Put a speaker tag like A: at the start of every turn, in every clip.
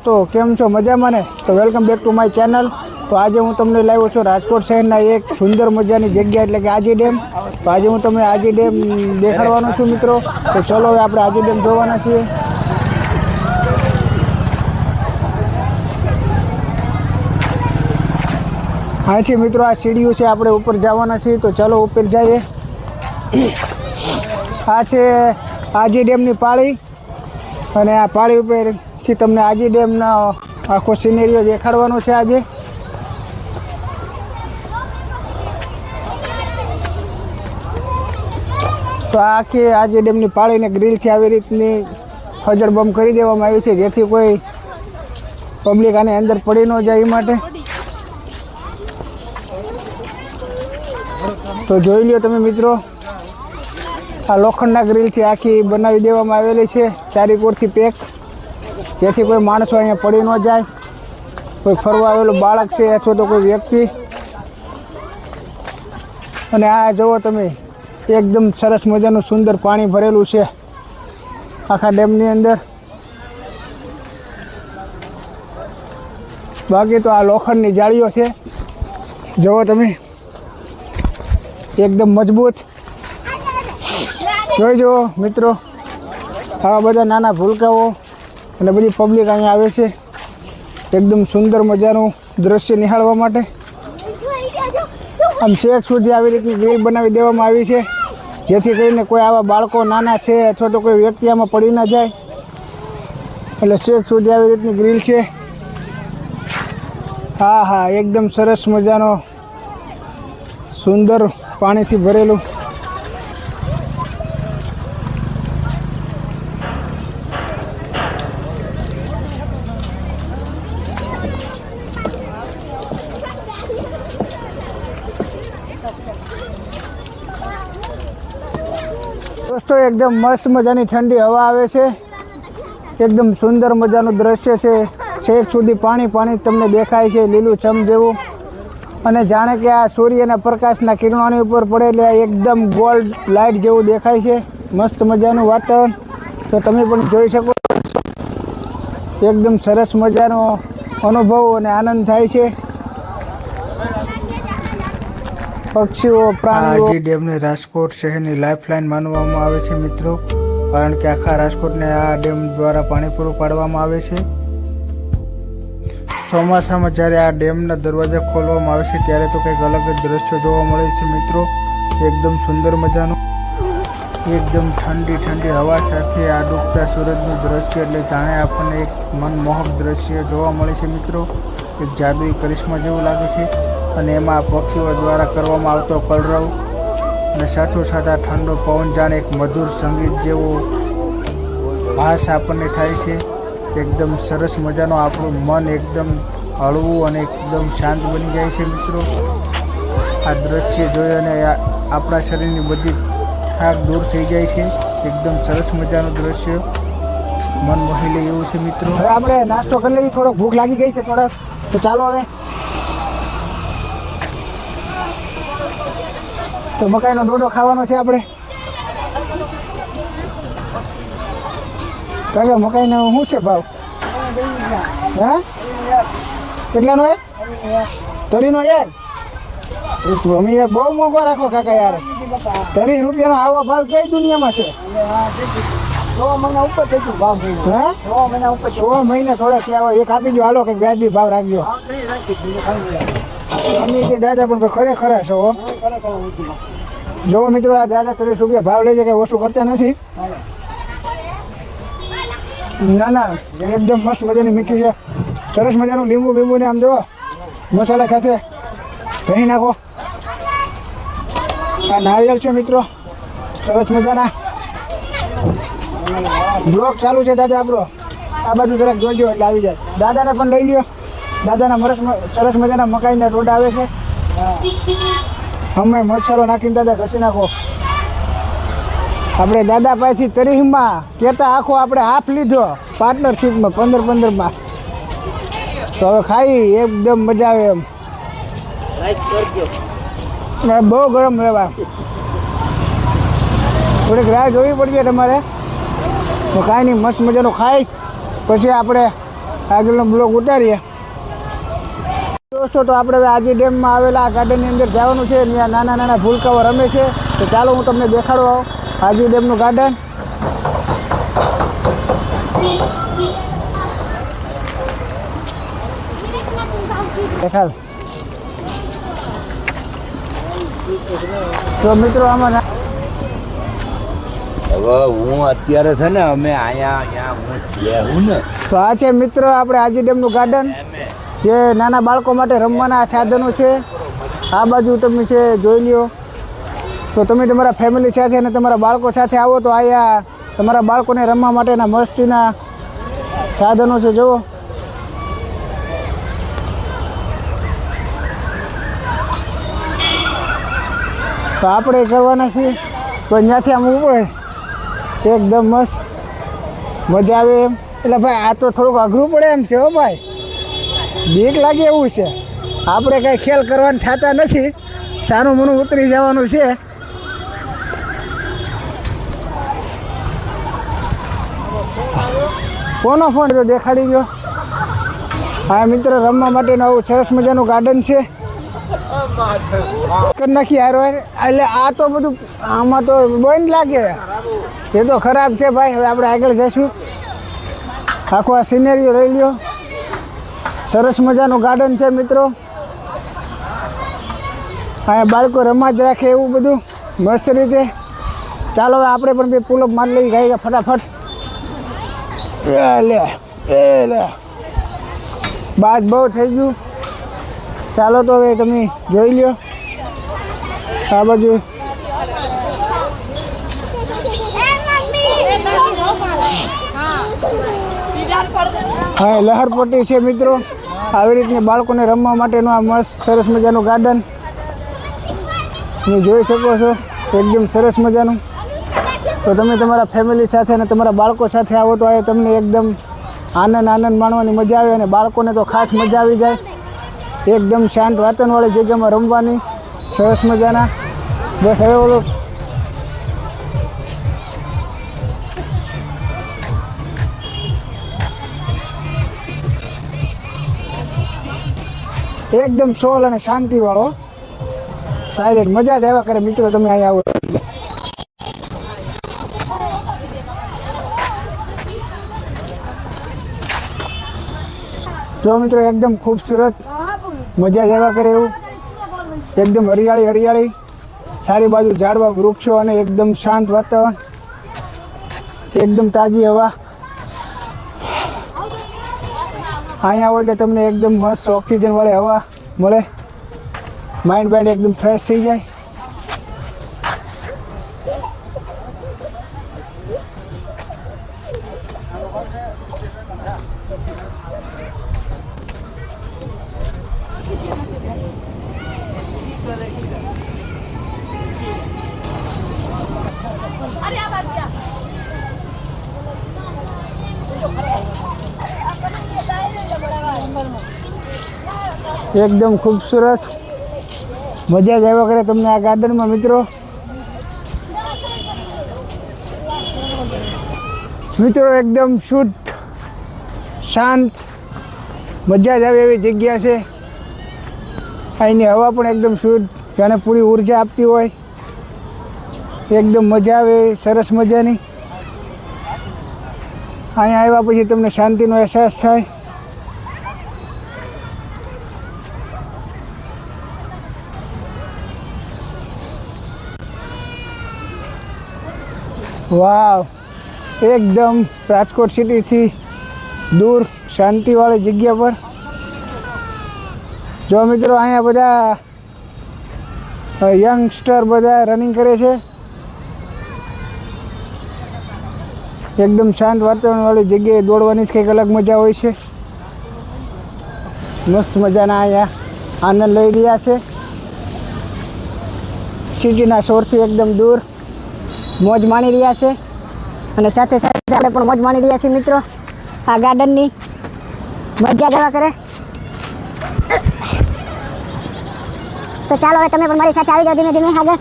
A: તો કેમ છો મજામાં ને? તો welcome back to my channel. તો આજે હું તમને લાવ્યો છું રાજકોટ શહેરના એક સુંદર મજાની જગ્યા એટલે કે આજી ડેમ. તો આજે હું તમને આજી ડેમ દેખાડવાનો છું મિત્રો. તો ચલો હવે આપણે આજી ડેમ જોવાના છીએ. અહીંથી મિત્રો આ સીડીઓ છે, આપણે ઉપર જવાના છીએ. તો ચાલો ઉપર જઈએ. આ છે આજી ડેમની પાળી અને આ પાળી ઉપરથી તમને આજી ડેમનો આખો સિનેરીઓ દેખાડવાનો છે આજે. તો આખી આજી ડેમની પાળીને ગ્રીલથી આવી રીતની હજળબમ કરી દેવામાં આવી છે, જેથી કોઈ પબ્લિક આની અંદર પડી ન જાય એ માટે. તો જોઈ લ્યો તમે મિત્રો, આ લોખંડના ગ્રીલથી આખી બનાવી દેવામાં આવેલી છે, ચારી કોરથી પેક, જેથી કોઈ માણસો અહીંયા પડી ન જાય. કોઈ ફરવા આવેલું બાળક છે અથવા તો કોઈ વ્યક્તિ. અને આ જુઓ તમે, એકદમ સરસ મજાનું સુંદર પાણી ભરેલું છે આખા ડેમની અંદર. બાકી તો આ લોખંડની જાળીઓ છે, જુઓ તમે, એકદમ મજબૂત. જોઈ જુઓ મિત્રો, આવા બધા નાના ભૂલકાઓ અને બધી પબ્લિક અહીંયા આવે છે એકદમ સુંદર મજાનું દૃશ્ય નિહાળવા માટે. આમ છેક સુધી આવી રીતની ગ્રીલ બનાવી દેવામાં આવી છે, જેથી કરીને કોઈ આવા બાળકો નાના છે અથવા તો કોઈ વ્યક્તિ આમાં પડી ના જાય. એટલે છેક સુધી આવી રીતની ગ્રીલ છે. હા હા, એકદમ સરસ મજાનો સુંદર પાણીથી ભરેલું. દોસ્તો એકદમ મસ્ત મજાની ઠંડી હવા આવે છે, એકદમ સુંદર મજાનું દ્રશ્ય છે. છેક સુધી પાણી પાણી તમને દેખાય છે, લીલું છમ જેવું. અને જાણે કે આ સૂર્યના પ્રકાશના કિરણોની ઉપર પડે એટલે એકદમ ગોલ્ડ લાઇટ જેવું દેખાય છે. મસ્ત મજાનું વાતાવરણ તો તમે પણ જોઈ શકો. એકદમ સરસ મજાનો અનુભવ અને આનંદ થાય છે. પક્ષીઓ, પ્રાણીઓ. આજી ડેમને રાજકોટ શહેરની લાઇફલાઇન માનવામાં આવે છે મિત્રો, કારણ કે આખા રાજકોટને આ ડેમ દ્વારા પાણી પૂરું પાડવામાં આવે છે. ચોમાસામાં જ્યારે આ ડેમના દરવાજા ખોલવામાં આવે છે ત્યારે તો કંઈક અલગ જ દ્રશ્ય જોવા મળે છે મિત્રો. એકદમ સુંદર મજાનું, એકદમ ઠંડી ઠંડી હવા સાથે આ ડૂબતા સૂરજનું દ્રશ્ય એટલે જાણે આપણને એક મનમોહક દ્રશ્ય જોવા મળે છે મિત્રો. એક જાદુઈ કરિશ્મા જેવું લાગે છે. અને એમાં પક્ષીઓ દ્વારા કરવામાં આવતો કલરવ અને સાથોસાથ આ ઠંડો પવન જાણે એક મધુર સંગીત જેવો ભાસ આપણને થાય છે. એકદમ સરસ મજાનો આપણું મન એકદમ હળવું અને એકદમ શાંત બની જાય છે મિત્રો. આ દ્રશ્ય જોઈ અને આપણા શરીરની બધી થાક દૂર થઈ જાય છે. એકદમ સરસ મજાનું દ્રશ્ય, મન મોહી લે એવું છે મિત્રો. હવે આપણે નાસ્તો કરી લઈએ, થોડોક ભૂખ લાગી ગઈ છે થોડાક. તો ચાલો હવે તો મકાઈનો ડોડો ખાવાનો છે આપણે. કાકા મકાઈનો શું છે ભાવ? હા, કેટલાનો એક? તરીનો એક? અમે યાર બહુ મોંઘો રાખો કાકા યાર. 30 રૂપિયાનો આવો ભાવ કઈ દુનિયામાં છે? 6 મહિના ઉપર થઈ ગયું ભાવ. હા, 6 મહિના ઉપર. 6 મહિના થોડા થયા હોય. એક આપી દો હાલો, કંઈક વ્યાજબી ભાવ રાખજો. અમે કે દાદા પણ ખરેખર છો. જો મિત્રો, આ દાદા 30 રૂપિયા ભાવ લે છે, કંઈ ઓછું કરતા નથી. ના ના એકદમ મસ્ત મજાની મીઠી છે, સરસ મજાનું લીંબુ બીંબુ ને આમ જુઓ મસાલા સાથે દહીં નાખો. આ નારિયેળ છે મિત્રો, સરસ મજાના. બ્લોક ચાલુ છે દાદા આપણો, આ બાજુ જરાક જોજો એટલે આવી જાય. દાદાને પણ લઈ લ્યો, દાદાના સરસ મજાના મકાઈના રોડ આવે છે. અમે મસાલો નાખીને દાદા ઘસી નાખો. આપણે દાદા પાસેથી તરીહમાં કહેતા આખો આપણે હાફ લીધો પાર્ટનરશીપમાં 15-15માં. તો હવે ખાઈ એકદમ મજા આવે એમ. બહુ ગરમ રહેવા, થોડીક રાહ જોવી પડશે તમારે. તો કાંઈ નહીં, મસ્ત મજાનું ખાઈ પછી આપણે આગળનો બ્લોગ ઉતારીએ. દોસ્તો તો આપણે હવે આજી ડેમમાં આવેલા આ ગાર્ડનની અંદર જવાનું છે. ત્યાં નાના નાના ભૂલકાઓ રમે છે. તો ચાલો હું તમને દેખાડવા આવું આજી ડેમનું ગાર્ડન. દેખાડ તો મિત્રો આમાં
B: હવે હું અત્યારે છે ને અમે અહીંયા હું ને
A: તો આ છે મિત્રો આપણે આજી ડેમનું ગાર્ડન, જે નાના બાળકો માટે રમવાના સાધનો છે. આ બાજુ તમે છે જોઈ લ્યો. તો તમે તમારા ફેમિલી સાથે અને તમારા બાળકો સાથે આવો તો અહીંયા તમારા બાળકોને રમવા માટેના મસ્તીના સાધનો છે. જુઓ તો આપણે કરવાના છીએ. તો અહીંયાથી આમ ઉપર એકદમ મસ્ત મજા આવે એમ. એટલે ભાઈ આ તો થોડુંક અઘરું પડે એમ છે હો ભાઈ, બીક લાગે એવું છે. આપણે કાંઈ ખેલ કરવાના થતા નથી, સાનું મનું ઉતરી જવાનું છે. કોનો ફોન તો દેખાડી ગયો. હા મિત્રો, રમવા માટેનું આવું સરસ મજાનું ગાર્ડન છે. કરી નાખી હારો એટલે આ તો બધું આમાં તો બંધ લાગે, એ તો ખરાબ છે ભાઈ. હવે આપણે આગળ જઈશું. આખો આ સિનેરીઓ લઈ લ્યો, સરસ મજાનું ગાર્ડન છે મિત્રો. અહીંયા બાળકો રમવા જ રાખે એવું બધું મસ્ત રીતે. ચાલો હવે આપણે પણ બે પુલઅપ મારી લઈ ગઈ ફટાફટ. લે બાજ બહુ થઈ ગયું. ચાલો તો હવે તમે જોઈ લ્યો આ બાજુ. હા લહરપટ્ટી છે મિત્રો. આવી રીતની બાળકોને રમવા માટેનું આ મસ્ત સરસ મજાનું ગાર્ડન તમે જોઈ શકો છો, એકદમ સરસ મજાનું. તો તમે તમારા ફેમિલી સાથે અને તમારા બાળકો સાથે આવો તો આ તમને એકદમ આનંદ માણવાની મજા આવે. અને બાળકોને તો ખાસ મજા આવી જાય. એકદમ શાંત વાતાવરણવાળી જગ્યામાં રમવાની સરસ મજાના. બસ હવે ઓલો એકદમ સોલ અને શાંતિવાળો સાયલેન્ટ મજા જ આવ્યા કરે મિત્રો. તમે અહીંયા આવો જો મિત્રો, એકદમ ખૂબસૂરત મજા જ આવ્યા કરે એવું. એકદમ હરિયાળી, સારી બાજુ ઝાડવા વૃક્ષો અને એકદમ શાંત વાતાવરણ, એકદમ તાજી હવા. અહીંયા આવો એટલે તમને એકદમ મસ્ત ઓક્સિજન વાળી હવા મળે. માઇન્ડ બાઇન્ડ એકદમ ફ્રેશ થઈ જાય. એકદમ ખૂબસૂરત મજા જ આવ્યા કરે તમને આ ગાર્ડનમાં મિત્રો. એકદમ શુદ્ધ શાંત મજા જ આવે એવી જગ્યા છે. અહીંની હવા પણ એકદમ શુદ્ધ, જાણે પૂરી ઉર્જા આપતી હોય. એકદમ મજા આવે સરસ મજાની. અહીંયા આવ્યા પછી તમને શાંતિનો અહેસાસ થાય. વાવ, એકદમ રાજકોટ સિટીથી દૂર શાંતિવાળી જગ્યા પર. જો મિત્રો અહીંયા બધા યંગસ્ટર બધા રનિંગ કરે છે. એકદમ શાંત વાતાવરણવાળી જગ્યાએ દોડવાની જ કંઈક અલગ મજા હોય છે. મસ્ત મજાના અહીંયા આનંદ લઈ રહ્યા છે. સિટીના શોરથી એકદમ દૂર મોજ માણી રહ્યા છે અને સાથે સાથે આપણે પણ મોજ માણી રહ્યા છીએ મિત્રો આ ગાર્ડનની મજા જવા કરે. તો ચાલો હવે તમે પણ મારી સાથે આવી જાઓ ધીમે ધીમે આગળ.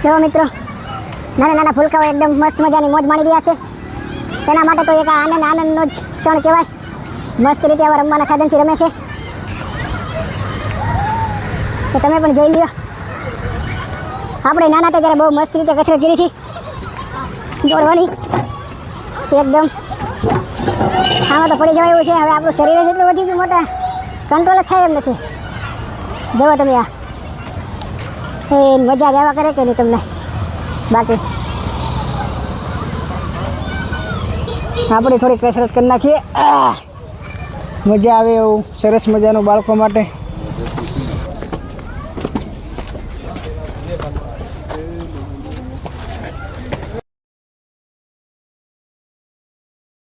A: ચલો મિત્રો નાના નાના ફૂલકાઓ એકદમ મસ્ત મજાની મોજ માણી રહ્યા છે. તેના માટે તો એક આનંદનો જ ક્ષણ કહેવાય. મસ્ત રીતે આવા રમવાના સાધનથી રમે છે. તો તમે પણ જોઈ લ્યો. આપણે નાના હતા ત્યારે બહુ મસ્ત રીતે કસરત કરી હતી દોડવાની. એકદમ આમાં તો પડી જવાય એવું છે. હવે આપણું શરીર જ એટલું વધી ગયું મોટા કંટ્રોલ જ થાય એમ નથી. જુઓ તમે આ એ મજા જ આવ્યા કરે કે નહીં તમને. બાકી આપણે થોડી કસરત કરી નાખીએ. મજા આવે એવું સરસ મજાનું બાળકો માટે.